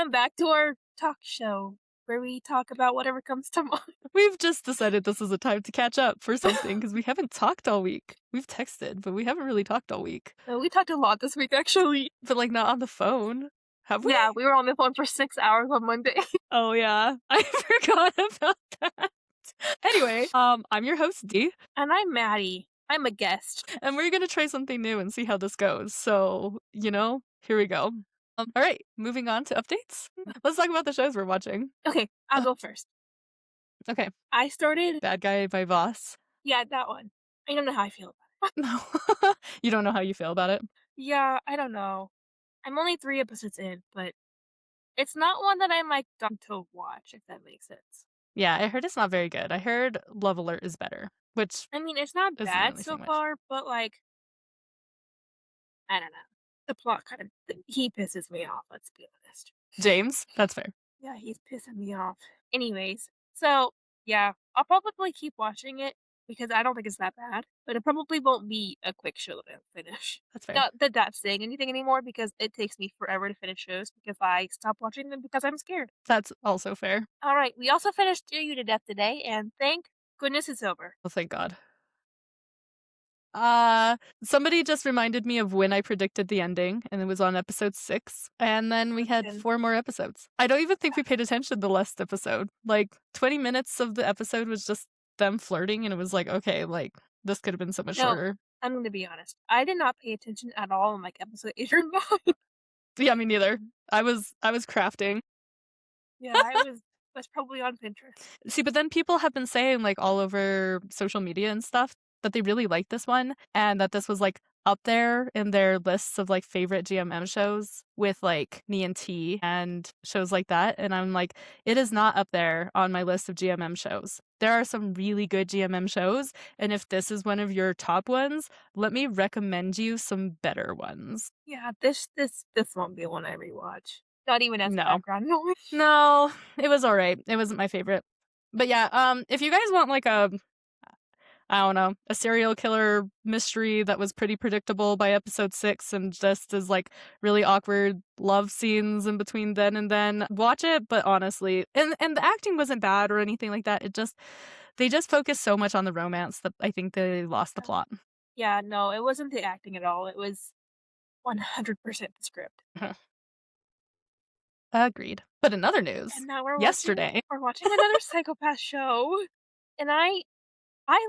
Welcome back to our talk show where we talk about whatever comes to mind. We've just decided this is a time to catch up for something because we haven't talked all week. We've texted, but we haven't really talked all week. No, we talked a lot this week, actually. But like not on the phone. Have we? Yeah, we were on the phone for 6 hours on Monday. Oh yeah. I forgot about that. Anyway, I'm your host, Dee, And I'm Maddie. I'm a guest. and we're gonna try something new and see how this goes. So, here we go. All right, moving on to updates. Let's talk about the shows we're watching. Okay, I'll go first. Okay. I started. Bad Guy by Voss. Yeah, that one. I don't know how I feel about it. No. You don't know how you feel about it? Yeah, I don't know. I'm only 3 episodes in, but it's not one that I'm like done to watch, if that makes sense. Yeah, I heard it's not very good. I heard Love Alert is better, which I mean, it's not isn't bad really so saying much. far, but like, I don't know. The plot kind of he pisses me off. Let's be honest. James, that's fair. Yeah, he's pissing me off. Anyways, so yeah, I'll probably keep watching it because I don't think it's that bad, but it probably won't be a quick show to finish. That's fair. Not that that's saying anything anymore because it takes me forever to finish shows because I stop watching them because I'm scared. That's also fair. All right, we also finished Steer You to Death today, and thank goodness it's over. Well, thank God. Somebody just reminded me of when I predicted the ending, and it was on episode 6, and then we had 4 more episodes. I don't even think we paid attention to the last episode. Like, 20 minutes of the episode was just them flirting, and it was like, okay, like, this could have been so much shorter. I'm going to be honest. I did not pay attention at all in like episode 8 or 9. Yeah, me neither. I was crafting. Yeah, I was probably on Pinterest. See, but then people have been saying, like, all over social media and stuff that they really liked this one and that this was, like, up there in their lists of, like, favorite GMM shows with, like, Me and T and shows like that. And I'm like, it is not up there on my list of GMM shows. There are some really good GMM shows, and if this is one of your top ones, let me recommend you some better ones. Yeah, this won't be one I rewatch. Not even as No. background noise. No, it was all right. It wasn't my favorite. But yeah, if you guys want like I don't know, a serial killer mystery that was pretty predictable by episode 6 and just is like really awkward love scenes in between then and then, watch it. But honestly, and the acting wasn't bad or anything like that. They just focused so much on the romance that I think they lost the plot. Yeah, no, it wasn't the acting at all. It was 100% the script. Agreed. But in other news, And now we're yesterday watching another Psychopath show. And I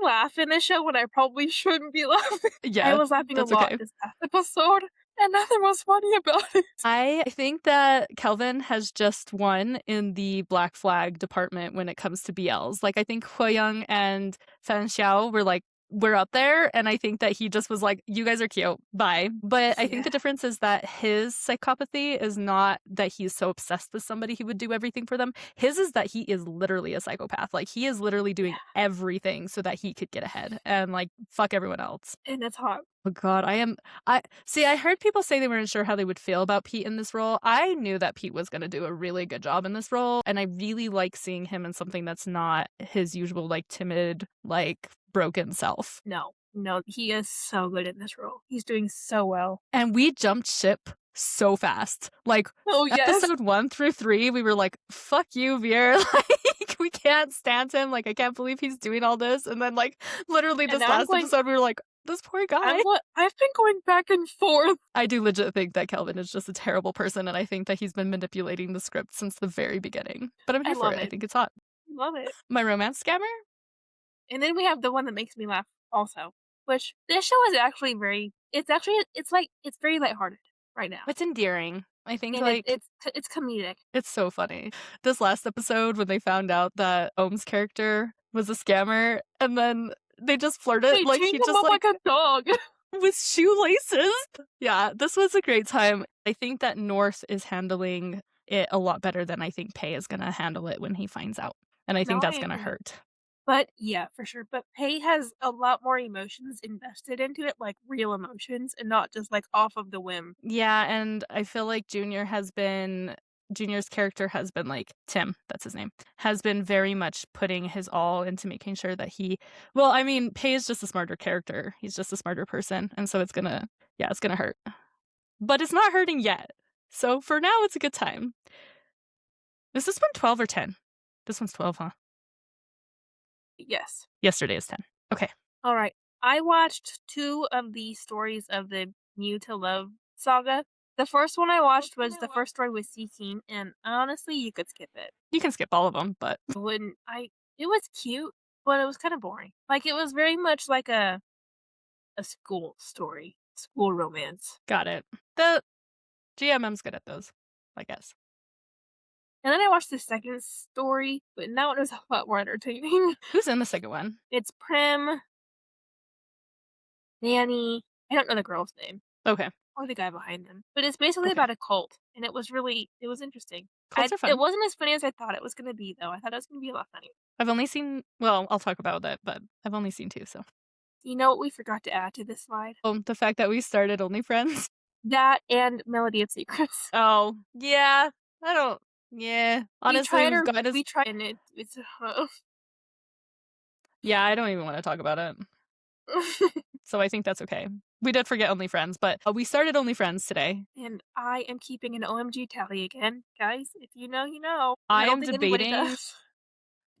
laugh in this show when I probably shouldn't be laughing. yeah, I was laughing a that's lot okay. this past episode, and nothing was funny about it. I think that Kelvin has just won in the Black Flag department when it comes to BLs. Like, I think Hwoyoung and Fan Xiao were up there, and I think that he just was like, you guys are cute, bye. But I think the difference is that his psychopathy is not that he's so obsessed with somebody he would do everything for them. His is that he is literally a psychopath. Like, he is literally doing everything so that he could get ahead and like fuck everyone else. And it's hot. Oh God, I heard people say they weren't sure how they would feel about Pete in this role. I knew that Pete was going to do a really good job in this role, and I really like seeing him in something that's not his usual, like, timid, like, broken self. No, he is so good in this role. He's doing so well. And we jumped ship so fast. Like, episode 1 through 3, we were like, fuck you, Veer. Like, we can't stand him. Like, I can't believe he's doing all this. And then, like, literally this last episode, we were like, this poor guy. I've been going back and forth. I do legit think that Kelvin is just a terrible person, and I think that he's been manipulating the script since the very beginning. But I'm here for it. I think it's hot. Love it. My romance scammer? And then we have the one that makes me laugh also, which this show is actually it's very lighthearted right now. It's endearing. I think, and like, it's comedic. It's so funny. This last episode, when they found out that Ohm's character was a scammer, and then they just flirted. They like, he chained him just up like a dog. with shoelaces. Yeah, this was a great time. I think that North is handling it a lot better than I think Pei is going to handle it when he finds out. And I think that's going to hurt. But yeah, for sure. But Pei has a lot more emotions invested into it, like real emotions, and not just like off of the whim. Yeah, and I feel like Junior's character has been, like, Tim, that's his name, has been very much putting his all into making sure that Pei is just a smarter character. He's just a smarter person. And so it's gonna hurt. But it's not hurting yet. So for now, it's a good time. Is this one 12 or 10? This one's 12, huh? Yes. Yesterday is 10. Okay. Alright. I watched 2 of the stories of the New to Love saga. The first one I watched was the first story with Seeking, and honestly, you could skip it. You can skip all of them, but Wouldn't I it was cute, but it was kinda boring. Like, it was very much like a school story, school romance. got it. The GMM's good at those, I guess. And then I watched the second story, but that one was a lot more entertaining. Who's in the second one? It's Prim, Nanny, I don't know the girl's name, Okay. or the guy behind them, but it's basically Okay. about a cult, and it was interesting. Cults are It fun. wasn't as funny as I thought it was gonna be, though. I thought it was gonna be a lot funnier. I've only seen well, I'll talk about that, but I've only seen 2, so. You know what we forgot to add to this slide? The fact that we started OnlyFriends. That and Melody of Secrets. Oh, yeah. I don't yeah. Honestly, we've got us We tried and it's yeah, I don't even wanna talk about it. So I think that's okay. We did forget OnlyFriends, but, we started OnlyFriends today. and I am keeping an OMG tally again. Guys, if you know, you know, and I I don't am think anybody debating does.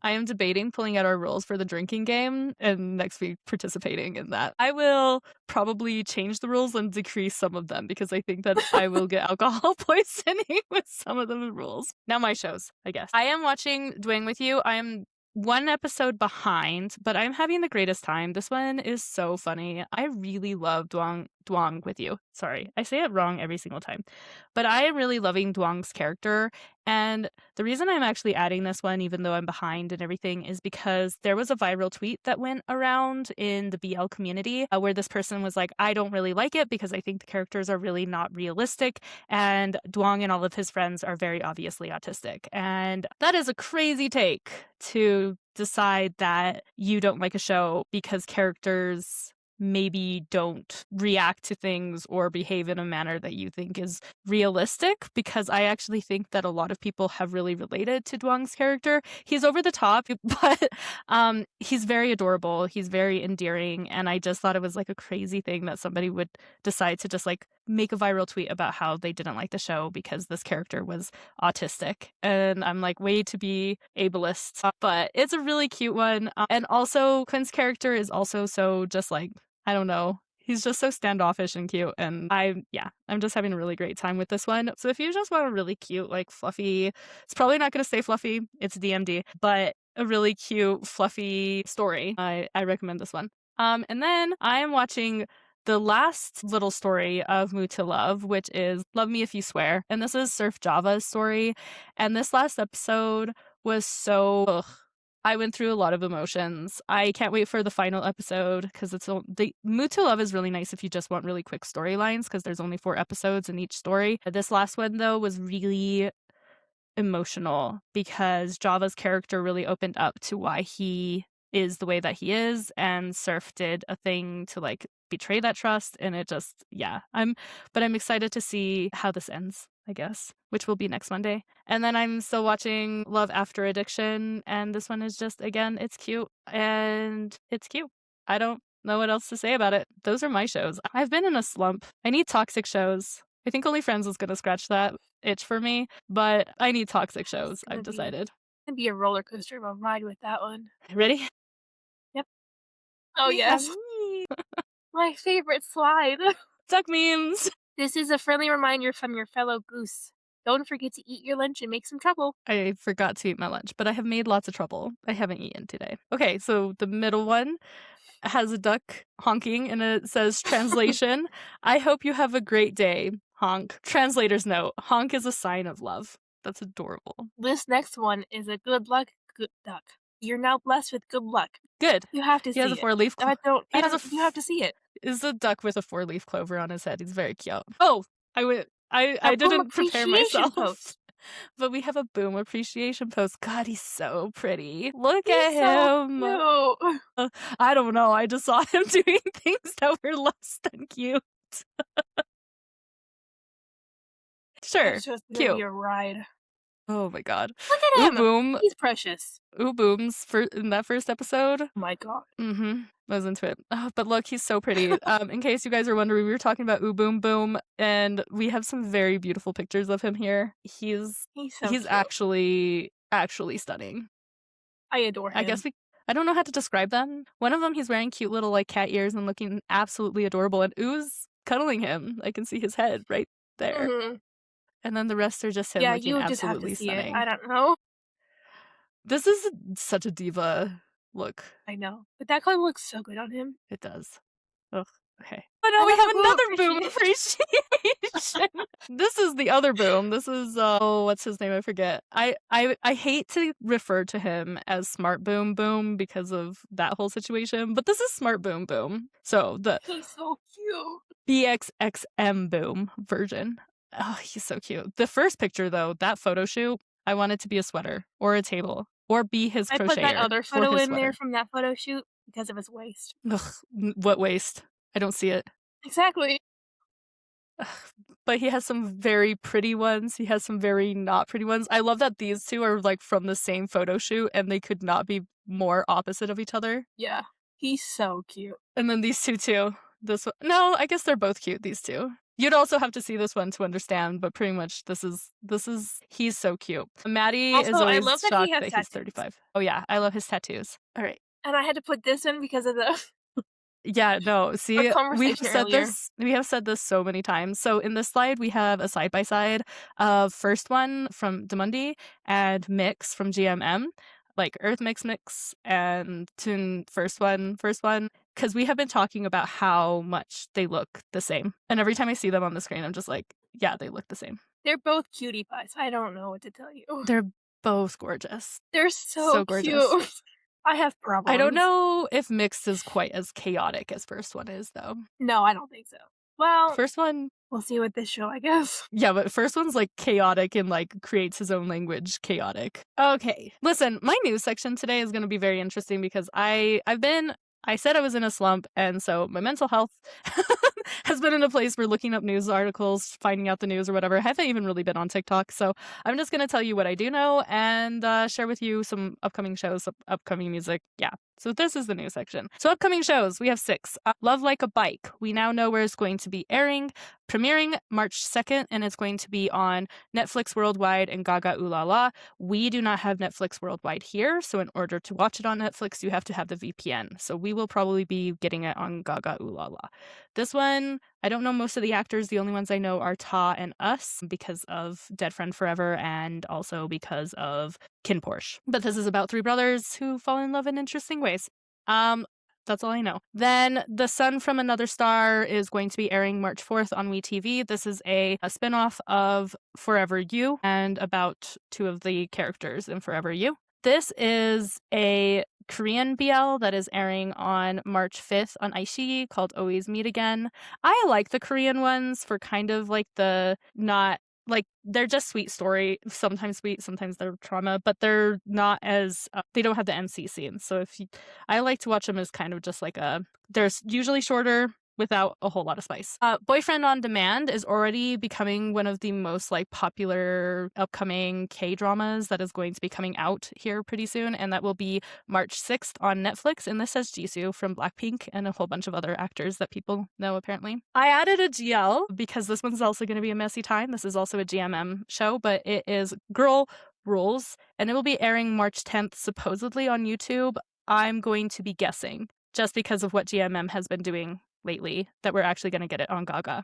I am debating pulling out our rules for the drinking game and next week participating in that. I will probably change the rules and decrease some of them because I think that I will get alcohol poisoning with some of the rules. Now my shows, I guess. I am watching Doing with You. I am one episode behind, but I'm having the greatest time. This one is so funny. I really love Duang with You. Sorry, I say it wrong every single time. But I am really loving Duang's character. And the reason I'm actually adding this one, even though I'm behind and everything, is because there was a viral tweet that went around in the BL community where this person was like, I don't really like it because I think the characters are really not realistic. And Duong and all of his friends are very obviously autistic. And that is a crazy take to decide that you don't like a show because characters maybe don't react to things or behave in a manner that you think is realistic, because I actually think that a lot of people have really related to Duong's character. He's over the top, but he's very adorable. He's very endearing, and I just thought it was like a crazy thing that somebody would decide to just like make a viral tweet about how they didn't like the show because this character was autistic. And I'm like, way to be ableist. But it's a really cute one. And also, Quinn's character is also so just like, I don't know. He's just so standoffish and cute. And I'm just having a really great time with this one. So if you just want a really cute, like fluffy, it's probably not going to stay fluffy. It's DMD, but a really cute, fluffy story. I recommend this one. And then I am watching the last little story of Moo to Love, which is Love Me If You Swear. And this is Surf Java's story. And this last episode was so I went through a lot of emotions. I can't wait for the final episode because the Mood to Love is really nice if you just want really quick storylines because there's only 4 episodes in each story. This last one though was really emotional because Java's character really opened up to why he is the way that he is, and Surf did a thing to like betray that trust, and it just I'm excited to see how this ends, I guess, which will be next Monday. And then I'm still watching Love After Addiction, and this one is just again, it's cute and it's cute. I don't know what else to say about it. Those are my shows. I've been in a slump. I need toxic shows. I think Only Friends is gonna scratch that itch for me, but I need toxic It's shows, I've decided. gonna be a roller coaster of a ride with that one. Ready? Yep. Oh, Yeah, yes. me. My favorite slide. Duck memes. This is a friendly reminder from your fellow goose. Don't forget to eat your lunch and make some trouble. I forgot to eat my lunch, but I have made lots of trouble. I haven't eaten today. Okay, so the middle one has a duck honking and it says translation. I hope you have a great day. Honk. Translator's note. Honk is a sign of love. That's adorable. This next one is a good luck good duck. You're now blessed with good luck. Good. You have to He has see a it. 4-leaf I don't. He I has don't. You have to see it. is a duck with a 4-leaf clover on his head. He's very cute. Oh, I went. I A boom didn't prepare appreciation myself. post. But we have a boom appreciation post. God, he's so pretty. Look He's at so him. cute. I don't know. I just saw him doing things that were less than cute. Sure. It's just gonna Cute. be a ride. Oh my god. Look Ooh at him! Boom He's precious. Ooh Boom's in that first episode. My god. Mhm. I was into it. Oh, but look, he's so pretty. In case you guys are wondering, we were talking about Ooh Boom Boom, and we have some very beautiful pictures of him here. He's so He's cute. actually stunning. I adore I guess him. I don't know how to describe them. One of them, he's wearing cute little, like, cat ears and looking absolutely adorable, and Oo's cuddling him. I can see his head right there. Mhm. And then the rest are just him Yeah, looking you would just have to absolutely see it. I stunning. don't know. This is such a diva look. I know. But that color looks so good on him. It does. Ugh, okay. Oh, no, we Another have boom another Boom appreciation. appreciation. This is the other Boom. This is, oh, what's his name? I forget. I hate to refer to him as Smart Boom Boom because of that whole situation, but this is Smart Boom Boom. So, the He's so cute. BXXM Boom version. Oh, he's so cute. The first picture, though, that photo shoot, I want it to be a sweater or a table or be his I put that crocheter other for photo his in there sweater. from that photo shoot because of his waist. Ugh, what waste? I don't see it. Exactly. Ugh, but he has some very pretty ones. He has some very not pretty ones. I love that these two are like from the same photo shoot and they could not be more opposite of each other. Yeah. He's so cute. And then these two too. This one, no, I guess they're both cute, these two. You'd also have to see this one to understand, but pretty much this is he's so cute. Maddie Also, is I always love that he shocked has that he's tattoos. 35. Oh yeah, I love his tattoos. All right. And I had to put this in because of the Yeah, no, our see, conversation earlier. we have said this so many times. So in this slide, we have a side by side of first one from Demundi and Mix from GMM, like Earth Mix and Toon first one, because we have been talking about how much they look the same. And every time I see them on the screen, I'm just like, yeah, they look the same. They're both cutie pies. I don't know what to tell you. They're both gorgeous. They're so So gorgeous. cute. I have I don't problems. know if Mix is quite as chaotic as first one is, though. No, I don't think so. Well, First one we'll see with this show, I guess. Yeah, but first one's like chaotic and like creates his own language chaotic. Okay. Listen, my news section today is going to be very interesting because I said I was in a slump and so my mental health has been in a place where looking up news articles, finding out the news or whatever. I haven't even really been on TikTok, so I'm just going to tell you what I do know and share with you some upcoming shows, upcoming music. Yeah. So this is the news section. So upcoming shows, we have 6. Love Like a Bike. We now know where it's going to be airing, premiering March 2nd, and it's going to be on Netflix Worldwide and Gaga Ooh La La. We do not have Netflix Worldwide here, so in order to watch it on Netflix, you have to have the VPN. So we will probably be getting it on Gaga Ooh La La. This one, I don't know most of the actors. The only ones I know are Ta and Us because of Dead Friend Forever and also because of Kin Porsche. But this is about 3 brothers who fall in love in interesting ways. That's all I know. Then The Sun from Another Star is going to be airing March 4th on WeTV. This is a spin-off of Forever You and about 2 of the characters in Forever You. This is a Korean BL that is airing on March 5th on Aishi called Always Meet Again. I like the Korean ones for kind of like the not like they're just sweet story, sometimes sweet, sometimes they're trauma, but they're not as they don't have the NC scenes. So I like to watch them as kind of just like they're usually shorter without a whole lot of spice. Boyfriend on Demand is already becoming one of the most like popular upcoming K-dramas that is going to be coming out here pretty soon, and that will be March 6th on Netflix, and this says Jisoo from Blackpink and a whole bunch of other actors that people know apparently. I added a GL because this one's also going to be a messy time. This is also a GMM show, but it is Girl Rules, and it will be airing March 10th supposedly on YouTube. I'm going to be guessing just because of what GMM has been doing lately that we're actually going to get it on Gaga.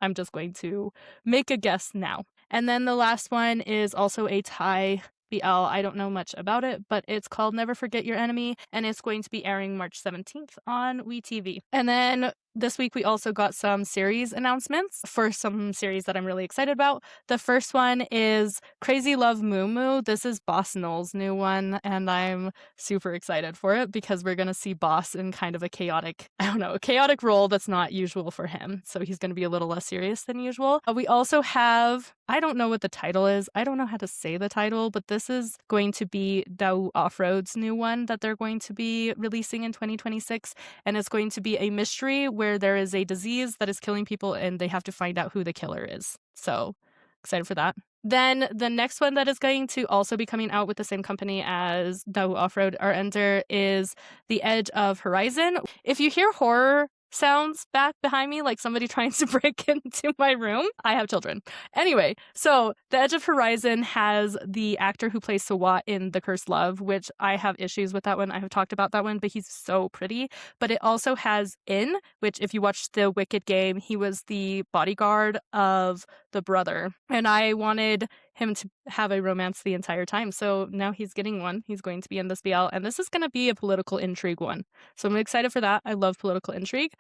I'm just going to make a guess now. And then the last one is also a Thai BL. I don't know much about it, but it's called Never Forget Your Enemy, and it's going to be airing March 17th on WeTV. And then this week we also got some series announcements for some series that I'm really excited about. The first one is Crazy Love Moo Moo. This is Boss Noel's new one, and I'm super excited for it because we're going to see Boss in kind of a chaotic, a chaotic role that's not usual for him. So he's going to be a little less serious than usual. We also have, I don't know what the title is. I don't know how to say the title, but this is going to be Dao Off-Road's new one that they're going to be releasing in 2026. And it's going to be a mystery where there is a disease that is killing people and they have to find out who the killer is. So excited for that. Then the next one that is going to also be coming out with the same company as Dahu Off-Road or Enter is The Edge of Horizon. If you hear horror sounds back behind me, like somebody trying to break into my room, I have children. Anyway, so The Edge of Horizon has the actor who plays Sawat in The Cursed Love, which I have issues with that one. I have talked about that one, but he's so pretty. But it also has In, which if you watch the Wicked game, he was the bodyguard of the brother. And I wanted him to have a romance the entire time. So now he's getting one. He's going to be in this BL, and this is going to be a political intrigue one. So I'm excited for that. I love political intrigue.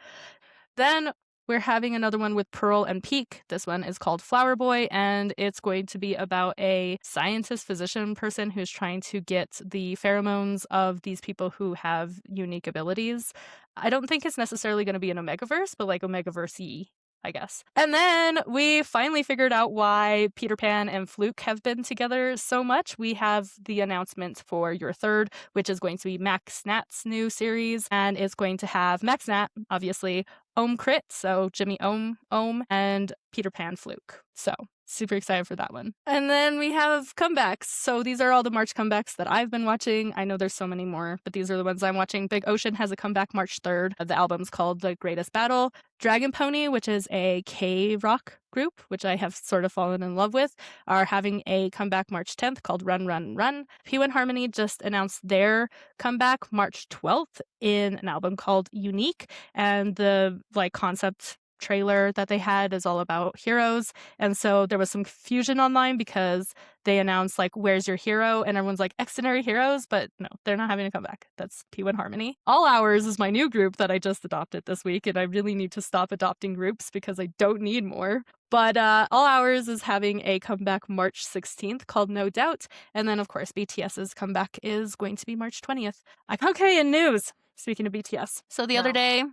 Then we're having another one with Pearl and Peak. This one is called Flower Boy, and it's going to be about a scientist, physician person who's trying to get the pheromones of these people who have unique abilities. I don't think it's necessarily going to be an Omegaverse, but like Omegaverse-y, I guess. And then we finally figured out why Peter Pan and Fluke have been together so much. We have the announcement for Your Third, which is going to be Max Nat's new series, and it's going to have Max Nat, obviously, Ohm Crit, so Jimmy Ohm, and Peter Pan Fluke. So super excited for that one. And then we have comebacks. So these are all the March comebacks that I've been watching. I know there's so many more, but these are the ones I'm watching. Big Ocean has a comeback March 3rd. The album's called The Greatest Battle. Dragon Pony, which is a K-rock group, which I have sort of fallen in love with, are having a comeback March 10th called Run, Run, Run. P1 Harmony just announced their comeback March 12th in an album called Unique, and the concept trailer that they had is all about heroes. And so there was some confusion online because they announced where's your hero, and everyone's like extraordinary heroes, but no, they're not having a comeback. That's P1 Harmony. All Hours is my new group that I just adopted this week, and I really need to stop adopting groups because I don't need more. But All Hours is having a comeback March 16th called No Doubt, and then of course BTS's comeback is going to be March 20th. Okay, in news, speaking of BTS, so the other day,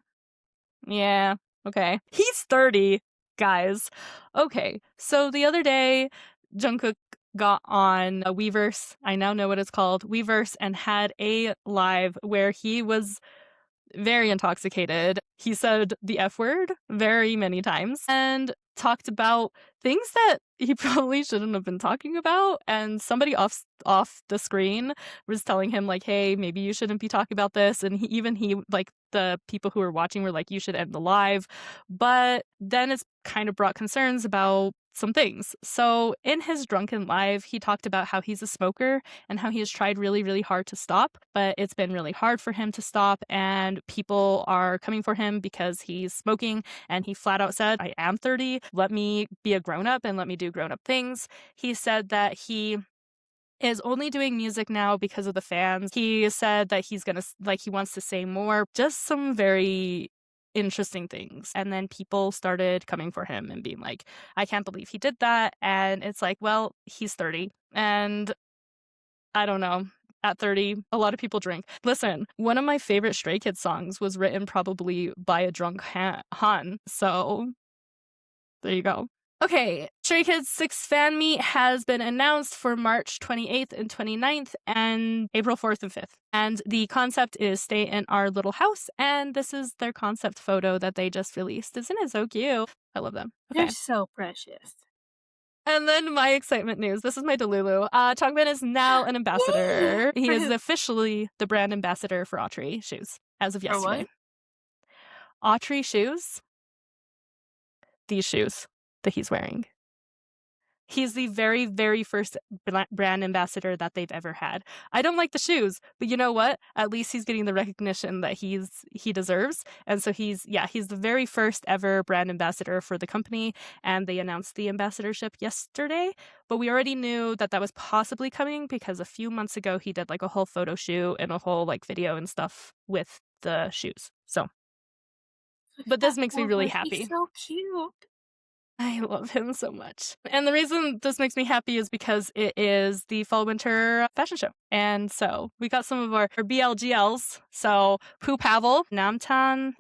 yeah, okay. He's 30, guys. Okay, so the other day, Jungkook got on a Weverse, I now know what it's called, Weverse, and had a live where he was very intoxicated. He said the F word very many times and talked about things that he probably shouldn't have been talking about. And somebody off the screen was telling him hey, maybe you shouldn't be talking about this. And the people who were watching were like, you should end the live. But then it's kind of brought concerns about some things. So in his drunken live, he talked about how he's a smoker and how he has tried really, really hard to stop, but it's been really hard for him to stop, and people are coming for him because he's smoking, and he flat out said, I am 30, let me be a grown-up and let me do grown-up things. He said that he is only doing music now because of the fans. He said that he's gonna, he wants to say more, just some very interesting things. And then people started coming for him and being like, I can't believe he did that. And it's well, he's 30. And I don't know. At 30, a lot of people drink. Listen, one of my favorite Stray Kids songs was written probably by a drunk Han. So there you go. Okay, Stray Kids 6 fan meet has been announced for March 28th and 29th and April 4th and 5th. And the concept is Stay in Our Little House, and this is their concept photo that they just released. Isn't it so cute? I love them. Okay. They're so precious. And then my excitement news. This is my delulu. Changbin is now an ambassador. He is officially the brand ambassador for Autry shoes as of yesterday. Autry shoes? These shoes that he's wearing. He's the very, very first brand ambassador that they've ever had. I don't like the shoes, but you know what? At least he's getting the recognition that he deserves. And so he's the very first ever brand ambassador for the company. And they announced the ambassadorship yesterday, but we already knew that was possibly coming because a few months ago he did a whole photo shoot and a whole video and stuff with the shoes. So, but this makes me really happy. He's so cute. I love him so much. And the reason this makes me happy is because it is the fall winter fashion show. And so we got some of our BLGLs. So Poo Pavel, Namtan,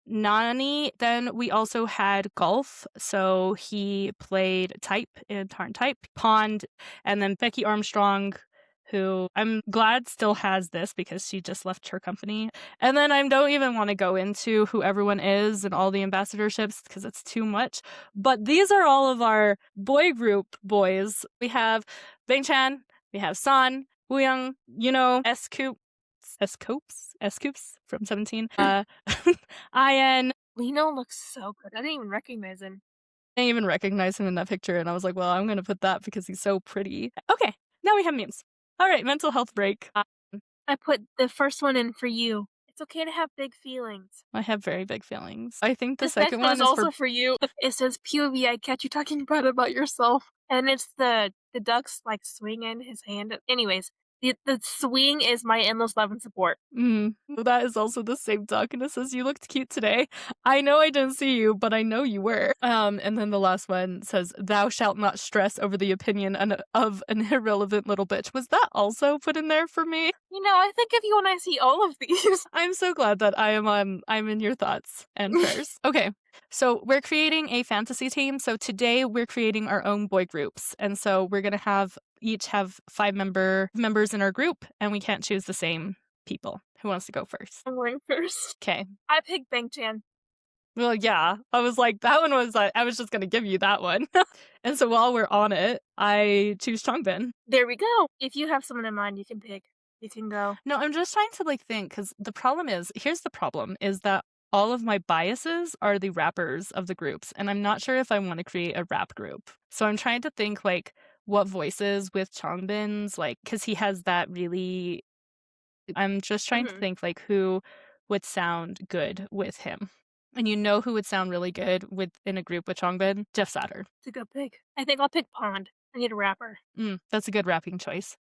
Nani. Then we also had Golf. So he played Type in Tarn Type, Pond, and then Becky Armstrong who I'm glad still has this because she just left her company. And then I don't even want to go into who everyone is and all the ambassadorships because it's too much. But these are all of our boy group boys. We have Bing Chan, we have San, Wooyoung, S Coop, S Coops from 17. Ian. Lino looks so good. I didn't even recognize him. I didn't even recognize him in that picture, and I was like, well, I'm gonna put that because he's so pretty. Okay, now we have memes. All right, mental health break. I put the first one in for you. It's okay to have big feelings. I have very big feelings. I think the This next second one one is is for also for you. It says, "POV, I catch you talking about yourself." And it's the ducks, like, swinging his hand. Anyways, the swing is my endless love and support. That is also the same duck, and it says, "You looked cute today. I know I didn't see you, but I know you were." And then the last one says, "Thou shalt not stress over the opinion of an irrelevant little bitch." Was that also put in there for me? I think of you when I see all of these. I'm so glad that I'm in your thoughts and prayers. Okay. So we're creating a fantasy team. So today we're creating our own boy groups. And so we're going to each have 5 members in our group, and we can't choose the same people. Who wants to go first? I'm going first. Okay. I picked Bang Chan. Well, yeah. I was like, that one was I was just going to give you that one. And so while we're on it, I choose Changbin. There we go. If you have someone in mind, you can pick. You can go. No, I'm just trying to think because the problem here's the problem is that all of my biases are the rappers of the groups, and I'm not sure if I want to create a rap group. So I'm trying to think what voices with Changbin's because he has that really. I'm just trying to think who would sound good with him. And who would sound really good in a group with Changbin? Jeff Satter. It's a good pick. I think I'll pick Pond. I need a rapper. That's a good rapping choice.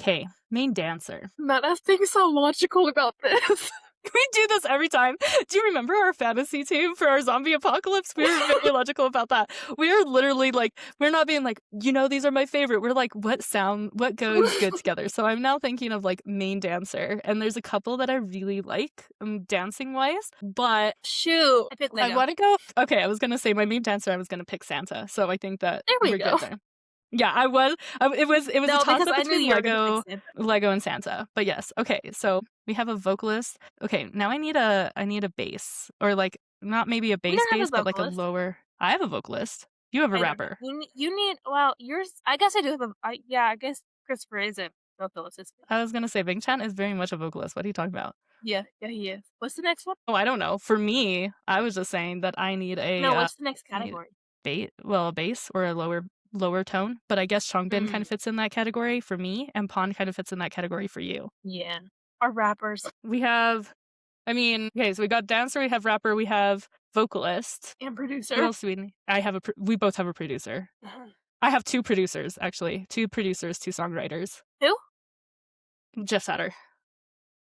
Okay, main dancer. Not us being so logical about this. We do this every time. Do you remember our fantasy team for our zombie apocalypse? We were very logical about that. We are literally we're not being these are my favorite. We're what goes good together. So I'm now thinking of main dancer, and there's a couple that I really like dancing wise, but shoot, I picked Lego. I want to go. Okay, I was gonna say my main dancer. I was gonna pick Santa. So I think that we're good there. Yeah, I was. It was a toss up between Lego and Santa. But yes, okay. So we have a vocalist. Okay, now I need a bass or not maybe a bass, but a lower. I have a vocalist. You have a rapper. You need yours. I guess I do have I guess Christopher is a vocalist. I was gonna say Bing Chan is very much a vocalist. What are you talking about? Yeah, he is. What's the next one? Oh, I don't know. For me, I was just saying that I need a. No, what's the next category? A bass or a lower tone, but I guess Changbin kind of fits in that category for me, and Pon kind of fits in that category for you. Yeah. Our rappers. We have, okay, so we got dancer, we have rapper, we have vocalist. And producer. What else do we need? We both have a producer. I have 2 producers, actually. 2 producers, 2 songwriters. Who? Jeff Satter.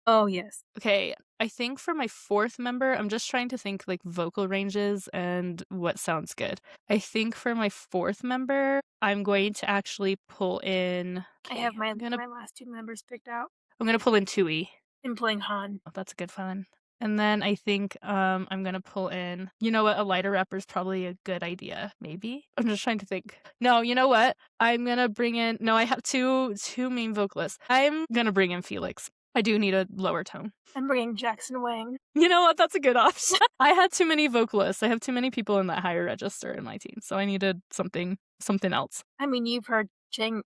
Oh, yes. Okay, I think for my 4th member, I'm just trying to think vocal ranges and what sounds good. I think for my 4th member, I'm going to actually pull in. I have my last 2 members picked out. I'm going to pull in Tui. I'm playing Han. Oh, that's a good one. And then I think I'm going to pull in, a lighter rapper is probably a good idea, maybe. I'm just trying to think. No, you know what? I'm going to bring in, no, I have two main vocalists. I'm going to bring in Felix. I do need a lower tone. I'm bringing Jackson Wang. You know what? That's a good option. I had too many vocalists. I have too many people in that higher register in my team, so I needed something else. You've heard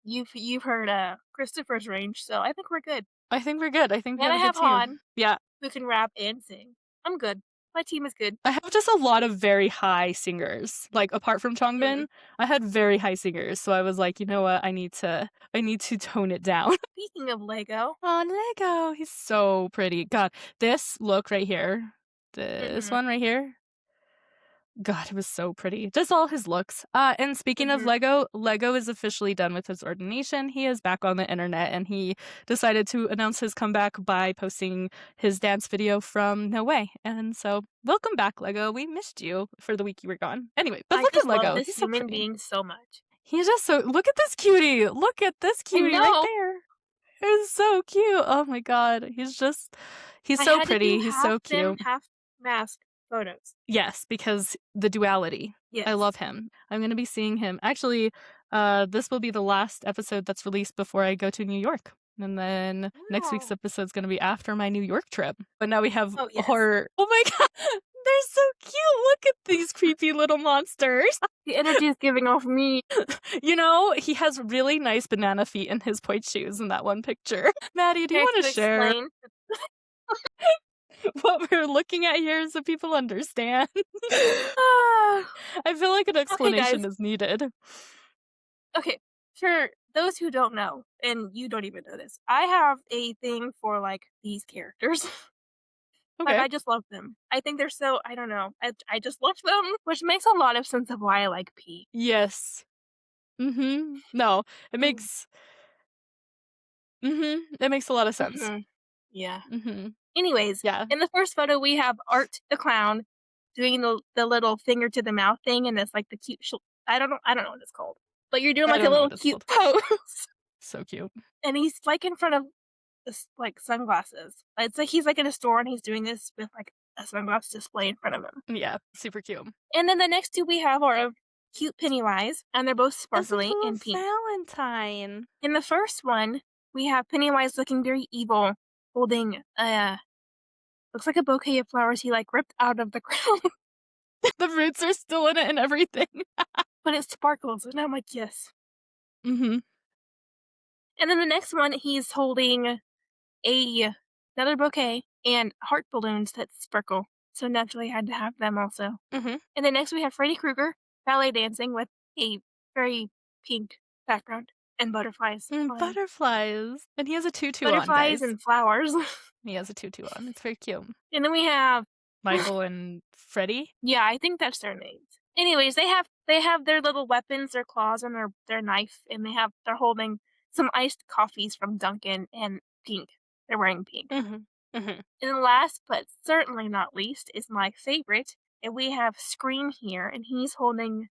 you've heard Christopher's range, so I think we're good. I think we're good. I think we have a good team. Han, yeah, who can rap and sing. I'm good. My team is good. I have just a lot of very high singers. Apart from Changbin, I had very high singers. So I was like, you know what? I need to tone it down. Speaking of Lego. Oh, Lego. He's so pretty. God, this look right here. This one right here. God, it was so pretty. Just all his looks. And speaking of Lego is officially done with his ordination. He is back on the internet, and he decided to announce his comeback by posting his dance video from No Way. And so, welcome back, Lego. We missed you for the week you were gone. Anyway, but look at Lego. He's so human being so much. He's just so. Look at this cutie. Look at this cutie right there. It's so cute. Oh my God. He's so pretty. He's so cute. Half mask photos. Yes, because the duality. Yes. I love him. I'm going to be seeing him. Actually, This will be the last episode that's released before I go to New York. And then next week's Wow. episode is going to be after my New York trip. But now we have Oh, yes. horror. Oh my god, they're so cute. Look at these creepy little monsters. The energy is giving off me. You know, he has really nice banana feet in his pointe shoes in that one picture. Maddie, do you Care want to to share explain? what we're looking at here so people understand? Ah, I feel like an okay, guys. explanation is needed. Okay, for those who don't know, and you don't even know this, I have a thing for, like, these characters. Like, Okay. I just love them. I think they're so I don't know, I just love them, which makes a lot of sense of why I like Pete. Yes. No, it Mm, makes it makes a lot of sense. mhm, yeah. Mhm. Anyways, Yeah. in the first photo, we have Art the clown doing the little finger to the mouth thing, and it's, like, the cute I don't know what it's called, but you're doing, I like, a don't know little what it's cute called. pose, So cute. and he's, like, in front of this, like, sunglasses. It's like he's, like, in a store, and he's doing this with, like, a sunglass display in front of him. Yeah, super cute. And then the next 2 we have are of cute Pennywise, and they're both It's a sparkly little and pink. Valentine. In the first one, we have Pennywise looking very evil, holding looks like a bouquet of flowers he, like, ripped out of the ground, The roots are still in it and everything. but it sparkles, and I'm like, "Yes." Mhm. And then the next one, he's holding a another bouquet and heart balloons that sparkle, so naturally I had to have them also. Mhm. And then next we have Freddy Krueger ballet dancing with a very pink background and butterflies And flying. butterflies. And he has a tutu on, Butterflies guys. and flowers. He has a tutu on. It's very cute. And then we have Michael and Freddie. yeah, I think that's their names. Anyways, they have their little weapons, their claws, and their knife, and they're holding some iced coffees from Dunkin' and pink. They're wearing pink. Mhm. Mhm. And then last but certainly not least is my favorite, and we have Scream here, and he's holding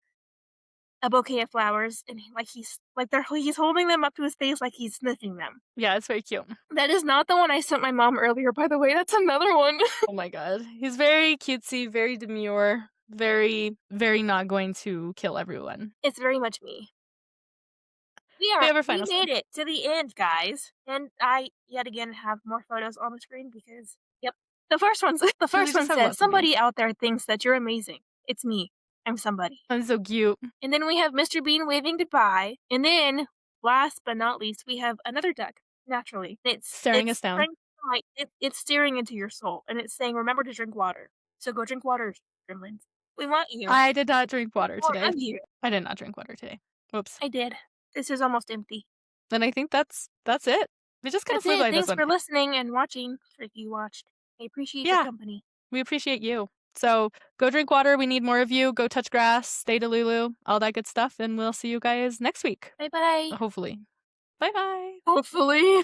a bouquet of flowers, and he's holding them up to his face like he's sniffing them. Yeah, it's very cute. That is not the one I sent my mom earlier, by the way. That's another one. Oh my god. He's very cutesy, very demure, very, very not going to kill everyone. It's very much me. We have our We final say. made it to the end, guys, and I yet again have more photos on the screen because yep. The We first just one have says, lots of "Somebody names. out there thinks that you're amazing. It's me. I'm somebody." I'm so cute. And then we have Mr. Bean waving goodbye, and then last but not least, we have another duck, naturally. Staring us It's down. trying it's staring into your soul, and it's saying, "Remember to drink water. So go drink water, gremlins. We want you. I did not drink water More today. of you." I did not drink water today. Whoops. I did. This is almost empty. Then I think that's it. We just kinda That's flew it. by this Thanks one. for listening and watching, if you watched. I appreciate your Yeah, company. we appreciate you. So, go drink water, we need more of you, go touch grass, stay delulu, all that good stuff, and we'll see you guys next week, Bye bye. hopefully. Bye-bye. Hopefully.